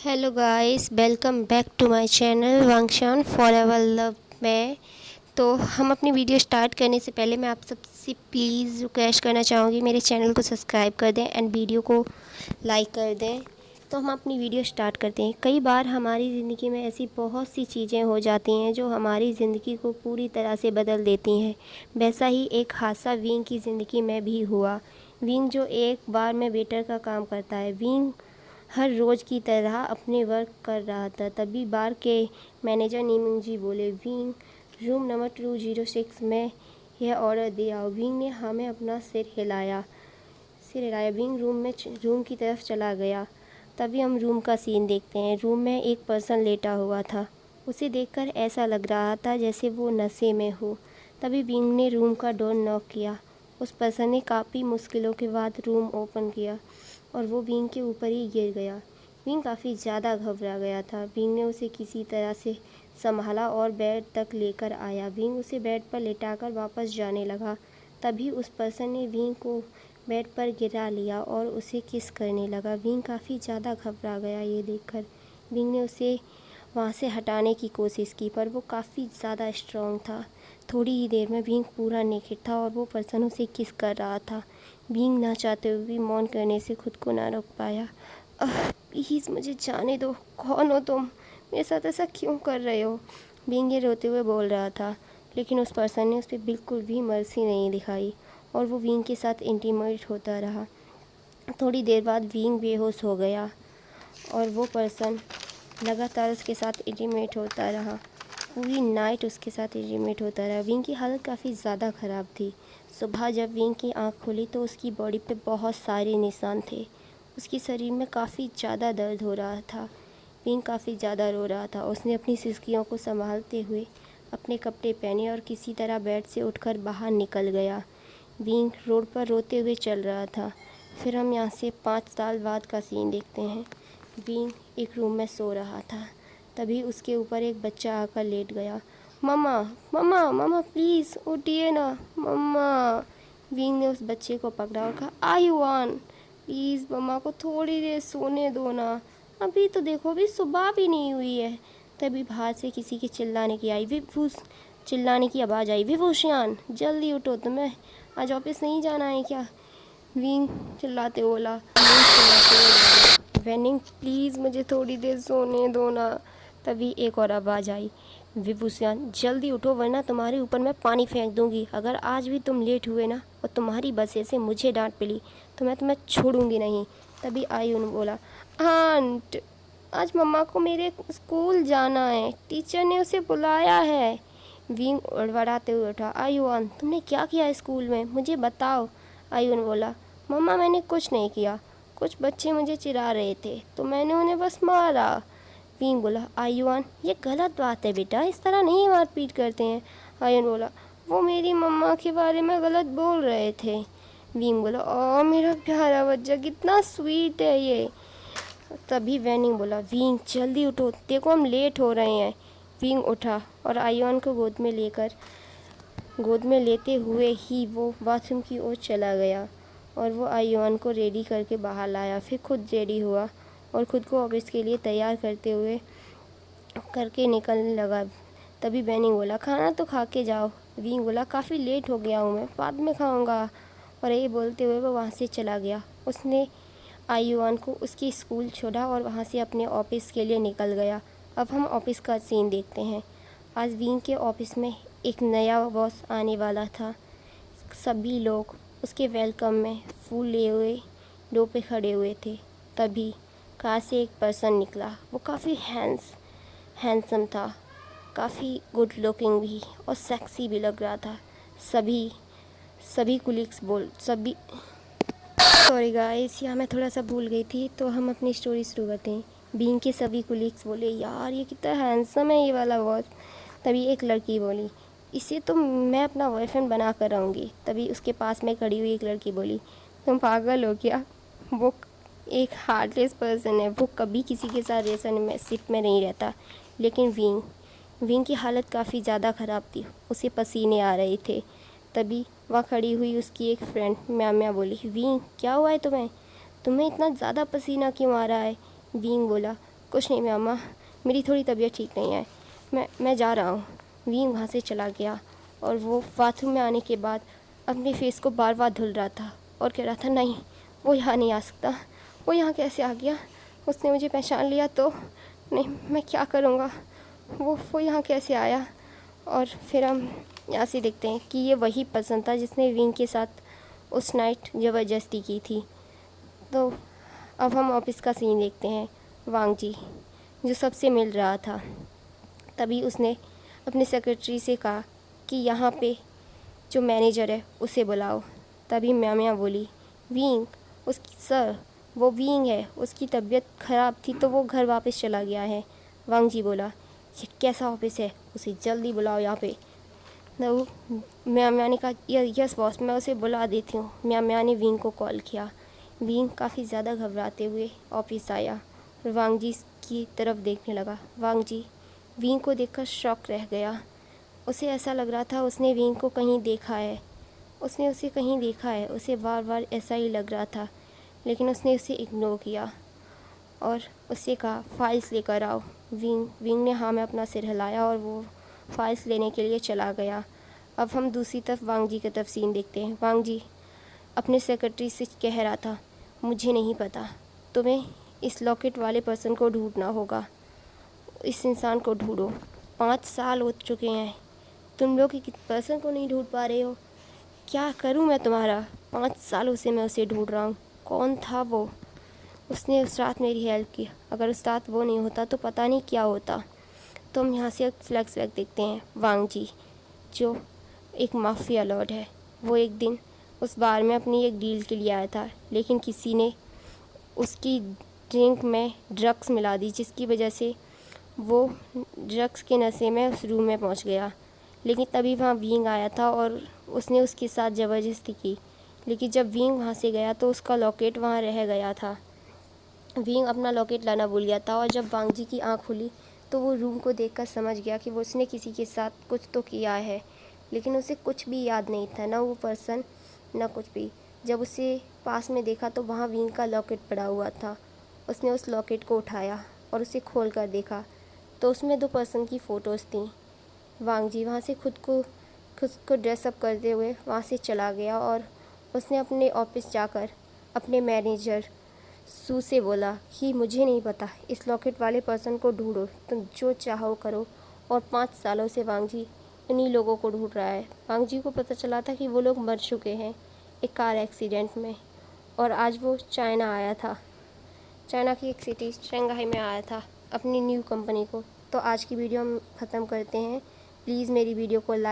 Hello guys, welcome back to my channel Wangshan forever love में। तो हम अपनी वीडियो स्टार्ट करने से पहले मैं आप सबसे प्लीज़ रिक्वेस्ट करना चाहूँगी, मेरे चैनल को सब्सक्राइब कर दें एंड वीडियो को लाइक कर दें। तो हम अपनी वीडियो स्टार्ट करते हैं। कई बार हमारी ज़िंदगी में ऐसी बहुत सी चीज़ें हो जाती हैं जो हमारी ज़िंदगी को पूरी तरह से बदल देती हैं। वैसा ही एक हादसा विंग की ज़िंदगी में भी हुआ। विंग जो एक बार में वेटर का काम करता है, विंग हर रोज़ की तरह अपने वर्क कर रहा था। तभी बार के मैनेजर नीमिंग जी बोले, विंग रूम नंबर 206 में यह ऑर्डर दिया। विंग ने हमें अपना सिर हिलाया। विंग रूम की तरफ चला गया। तभी हम रूम का सीन देखते हैं। रूम में एक पर्सन लेटा हुआ था। उसे देखकर ऐसा लग रहा था जैसे वो नशे में हो। तभी विंग ने रूम का डोर नॉक किया। उस पर्सन ने काफ़ी मुश्किलों के बाद रूम ओपन किया और वो विंग के ऊपर ही गिर गया। विंग काफ़ी ज़्यादा घबरा गया था। विंग ने उसे किसी तरह से संभाला और बेड तक लेकर आया। विंग उसे बेड पर लेटाकर वापस जाने लगा। तभी उस पर्सन ने विंग को बेड पर गिरा लिया और उसे किस करने लगा। विंग काफ़ी ज़्यादा घबरा गया ये देखकर। विंग ने उसे वहाँ से हटाने की कोशिश की, पर वो काफ़ी ज़्यादा स्ट्रॉन्ग था। थोड़ी ही देर में विंग पूरा नेकेड था और वो पर्सन उसे किस कर रहा था। विंग ना चाहते हुए भी मौन करने से खुद को ना रोक पाया। प्लीज़ मुझे जाने दो, कौन हो तुम, मेरे साथ ऐसा क्यों कर रहे हो? विंग ये रोते हुए बोल रहा था, लेकिन उस पर्सन ने उस पर बिल्कुल भी मर्सी नहीं दिखाई और वो विंग के साथ इंटीमेट होता रहा। थोड़ी देर बाद विंग बेहोश हो गया और वो पर्सन लगातार उसके साथ इंटीमेट होता रहा। पूरी नाइट उसके साथ इंटीमेट होता रहा। विंग की हालत काफ़ी ज़्यादा ख़राब थी। सुबह जब विंग की आंख खुली तो उसकी बॉडी पे बहुत सारे निशान थे। उसके शरीर में काफ़ी ज़्यादा दर्द हो रहा था। विंग काफ़ी ज़्यादा रो रहा था। उसने अपनी सिसकियों को संभालते हुए अपने कपड़े पहने और किसी तरह बेड से उठकर बाहर निकल गया। विंग रोड पर रोते हुए चल रहा था। फिर हम यहाँ से 5 साल बाद का सीन देखते हैं। विंग एक रूम में सो रहा था। तभी उसके ऊपर एक बच्चा आकर लेट गया। मम्मा, मम्मा, मम्मा प्लीज़ उठिए ना, मम्मा। विंग ने उस बच्चे को पकड़ा और कहा, आयुआन प्लीज़ मम्मा को थोड़ी देर सोने दो ना, अभी तो देखो अभी सुबह भी नहीं हुई है। तभी बाहर से किसी के चिल्लाने की आवाज़ आई, विभूषियान जल्दी उठो, तुम्हें आज ऑफिस नहीं जाना है क्या? विंग चिल्लाते बोला, वेनिंग प्लीज़ मुझे थोड़ी देर सोने दो ना। तभी एक और आवाज़ आई, विभूषियान जल्दी उठो वरना तुम्हारे ऊपर मैं पानी फेंक दूंगी। अगर आज भी तुम लेट हुए ना और तुम्हारी वजह से मुझे डांट पड़ी तो मैं तुम्हें छोड़ूंगी नहीं। तभी आयुन बोला, आंट आज मम्मा को मेरे स्कूल जाना है, टीचर ने उसे बुलाया है। विंग उड़वड़ाते हुए उठा, आयुन तुमने क्या किया स्कूल में, मुझे बताओ। आयुन बोला, मम्मा मैंने कुछ नहीं किया, कुछ बच्चे मुझे चिढ़ा रहे थे तो मैंने उन्हें बस मारा। विंग बोला, आयुन ये गलत बात है बेटा, इस तरह नहीं मारपीट करते हैं। आयुन बोला, वो मेरी मम्मा के बारे में गलत बोल रहे थे। विंग बोला, ओ मेरा प्यारा बच्चा कितना स्वीट है ये। तभी वैनिंग बोला, विंग जल्दी उठो, देखो हम लेट हो रहे हैं। विंग उठा और आयुन को गोद में लेते हुए ही वो बाथरूम की ओर चला गया और वो आयुन को रेडी करके बाहर लाया। फिर खुद रेडी हुआ और खुद को ऑफिस के लिए तैयार करके निकलने लगा। तभी वैनिंग बोला, खाना तो खा के जाओ। विंग बोला, काफ़ी लेट हो गया हूँ मैं, बाद में खाऊंगा। और ये बोलते हुए वो वहाँ से चला गया। उसने आयुआन को उसकी स्कूल छोड़ा और वहाँ से अपने ऑफिस के लिए निकल गया। अब हम ऑफिस का सीन देखते हैं। आज विंग के ऑफिस में एक नया बॉस आने वाला था। सभी लोग उसके वेलकम में फूल लिए हुए डोर पे खड़े हुए थे। तभी कार से एक पर्सन निकला। वो काफ़ी हैंडसम था, काफ़ी गुड लुकिंग भी और सेक्सी भी लग रहा था। सभी सभी कुलीग्स सभी सॉरी गाइस, यहाँ मैं थोड़ा सा भूल गई थी, तो हम अपनी स्टोरी शुरू करते हैं। बीइंग के सभी कुलीग्स बोले, यार ये कितना हैंडसम है ये वाला बॉस। तभी एक लड़की बोली, इसे तो मैं अपना बॉयफ्रेंड बना कर रहूँगी। तभी उसके पास में खड़ी हुई एक लड़की बोली, तुम पागल हो क्या, वो एक हार्टलेस पर्सन है, वो कभी किसी के साथ रिलेशनशिप में नहीं रहता। लेकिन विंग की हालत काफ़ी ज़्यादा ख़राब थी, उसे पसीने आ रहे थे। तभी वहाँ खड़ी हुई उसकी एक फ्रेंड म्या बोली, विंग क्या हुआ है तुम्हें इतना ज़्यादा पसीना क्यों आ रहा है? विंग बोला, कुछ नहीं मामा, मेरी थोड़ी तबीयत ठीक नहीं है, मैं जा रहा हूँ। विंग वहाँ से चला गया और वो बाथरूम में आने के बाद अपने फेस को बार बार धुल रहा था और कह रहा था नहीं, वो यहाँ नहीं आ सकता, वो यहाँ कैसे आ गया, उसने मुझे पहचान लिया तो नहीं, मैं क्या करूँगा, वो यहाँ कैसे आया। और फिर हम यहाँ से देखते हैं कि ये वही पर्सन था जिसने विंग के साथ उस नाइट ज़बरदस्ती की थी। तो अब हम ऑफिस का सीन देखते हैं। वांग जी जो सबसे मिल रहा था, तभी उसने अपने सेक्रेटरी से कहा कि यहाँ पे जो मैनेजर है उसे बुलाओ। तभी म्या बोली, विंग, उसकी सर, वो विंग है, उसकी तबीयत ख़राब थी तो वो घर वापस चला गया है। वांग जी बोला, ये कैसा ऑफिस है, उसे जल्दी बुलाओ यहाँ पे। तो म्या ने कहा, यस बॉस, मैं उसे बुला देती हूँ। म्या ने विंग को कॉल किया। विंग काफ़ी ज़्यादा घबराते हुए ऑफिस आया और वांग जी की तरफ देखने लगा। वांग जी विंग को देखकर शॉक रह गया। उसे ऐसा लग रहा था उसने विंग को कहीं देखा है, उसने उसे कहीं देखा है, उसे बार बार ऐसा ही लग रहा था, लेकिन उसने उसे इग्नोर किया और उससे कहा, फाइल्स लेकर आओ। विंग ने हाँ में अपना सिर हिलाया और वो फाइल्स लेने के लिए चला गया। अब हम दूसरी तरफ वांग जी की तरफ सीन देखते हैं। वांग जी अपने सेक्रेटरी से कह रहा था, मुझे नहीं पता, तुम्हें इस लॉकेट वाले पर्सन को ढूंढना होगा, इस इंसान को ढूंढो। 5 साल हो चुके हैं, तुम लोग एक पर्सन को नहीं ढूंढ पा रहे हो, क्या करूं मैं तुम्हारा? 5 सालों से मैं उसे ढूंढ रहा हूँ, कौन था वो? उसने उस रात मेरी हेल्प की, अगर उस रात वो नहीं होता तो पता नहीं क्या होता। तो हम यहाँ से फ्लैशबैक देखते हैं। वांग जी जो एक माफिया लॉर्ड है, वो एक दिन उस बार में अपनी एक डील के लिए आया था, लेकिन किसी ने उसकी ड्रिंक में ड्रग्स मिला दी, जिसकी वजह से वो ड्रग्स के नशे में उस रूम में पहुंच गया। लेकिन तभी वहाँ विंग आया था और उसने उसके साथ ज़बरदस्ती की, लेकिन जब विंग वहाँ से गया तो उसका लॉकेट वहाँ रह गया था। विंग अपना लॉकेट लाना भूल गया था और जब वांग जी की आँख खुली तो वो रूम को देखकर समझ गया कि वो उसने किसी के साथ कुछ तो किया है, लेकिन उसे कुछ भी याद नहीं था, ना वो पर्सन ना कुछ भी। जब उसे पास में देखा तो वहाँ विंग का लॉकेट पड़ा हुआ था। उसने उस लॉकेट को उठाया और उसे खोल कर देखा तो उसमें 2 पर्सन की फ़ोटोज़ थी। वांग जी वहाँ से खुद को ड्रेसअप करते हुए वहाँ से चला गया और उसने अपने ऑफिस जाकर अपने मैनेजर सू से बोला कि मुझे नहीं पता, इस लॉकेट वाले पर्सन को ढूंढो, तुम जो चाहो करो। और 5 सालों से वांग जी इन्हीं लोगों को ढूंढ रहा है। वांग जी को पता चला था कि वो लोग मर चुके हैं एक कार एक्सीडेंट में, और आज वो चाइना आया था, चाइना की एक सिटी शंघाई में आया था अपनी न्यू कंपनी को। तो आज की वीडियो हम ख़त्म करते हैं। प्लीज़ मेरी वीडियो को लाइक